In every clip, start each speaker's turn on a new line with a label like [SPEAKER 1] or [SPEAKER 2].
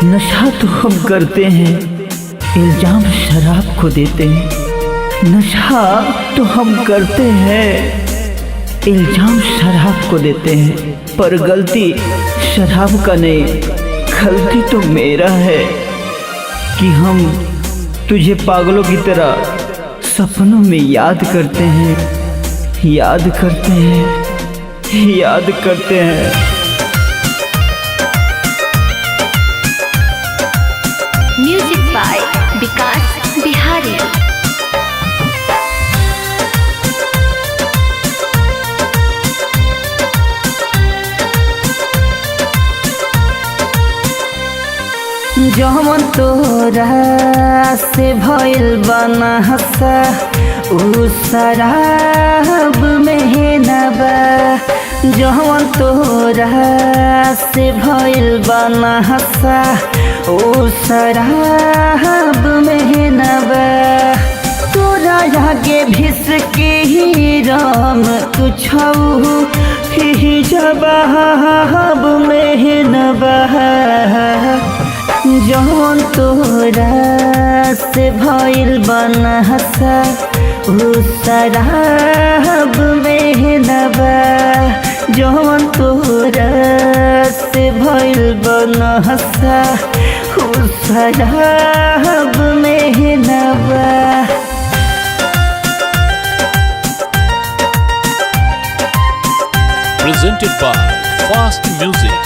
[SPEAKER 1] नशा तो हम करते हैं, इल्जाम शराब को देते हैं। नशा तो हम करते हैं, इल्जाम शराब को देते हैं। पर गलती शराब का नहीं, गलती तो मेरा है कि हम तुझे पागलों की तरह सपनों में याद करते हैं, याद करते हैं, याद करते हैं।
[SPEAKER 2] म्यूजिक बाय विकास बिहारी।
[SPEAKER 1] जमन तोरा से भइल बना हसा उ शराब में नबा। जमन तोरा से भइल बना हसा उ शराब में नबा। तोरा आगे भिसकी ही राम तुझौ ही जवाब में नबा। जौन तोरा से भइल बना हसा उ शराब में नबा। जौन तोरा से भइल बना हसा उ शराब में नबा।
[SPEAKER 3] Presented by Fast Music.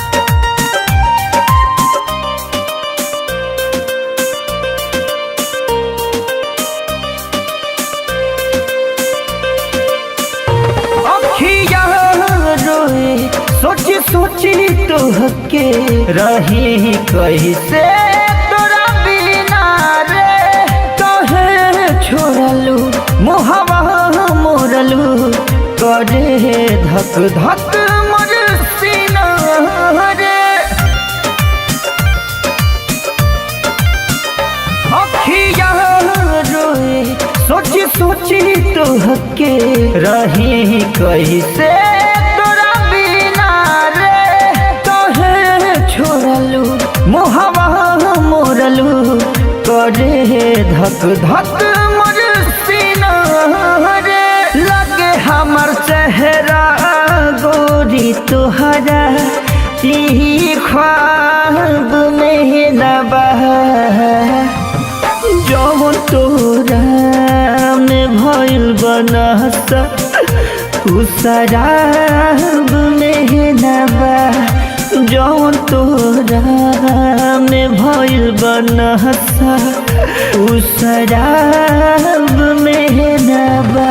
[SPEAKER 1] सोची सोची तो हके रही कैसे तोरा बिना रे। कहे छोड़लू मोहवा मोरलू करे धक धक मोर सीना रे। अखिया रोए सोची सोची तो हके रही कैसे मोहवा मोरलू करे धक धक मोर सीना रे। लगे हमर चेहरा गोरी तोहरा ई ख्वाब में नबा। जौन तोरा में भइल बना हसा उ शराब में नबा। जौन तोरा में भइल बना हसा उ शराब में नबा।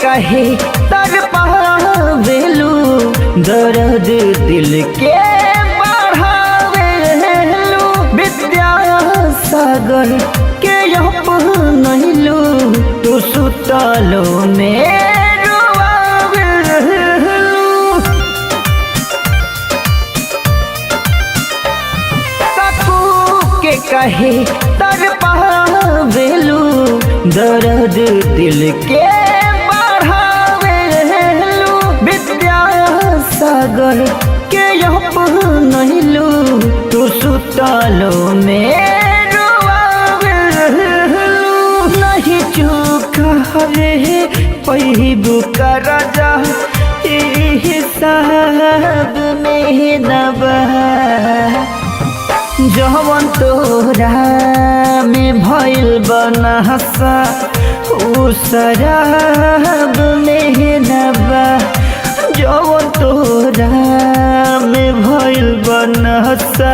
[SPEAKER 1] कहे तर पावेलू दर्द दिल के बढ़ावेलू। विद्यासागर के अपनैलू तू सुतलो में रोआवेलू। काकू के कहे तर पावेलू दर्द दिल के सागर के अपनैलू तू सुतलो में रोआवेलू। नहीं चूका रे पहिबू का राजा हिसाब में नबा। जौन तोरा में भइल बना हसा उ शराब में नबा। जौन तोरा में भइल बना हसा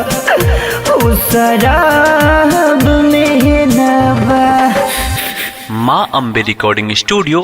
[SPEAKER 1] उ शराब में नबा।
[SPEAKER 3] माँ अम्बे रिकॉर्डिंग स्टूडियो।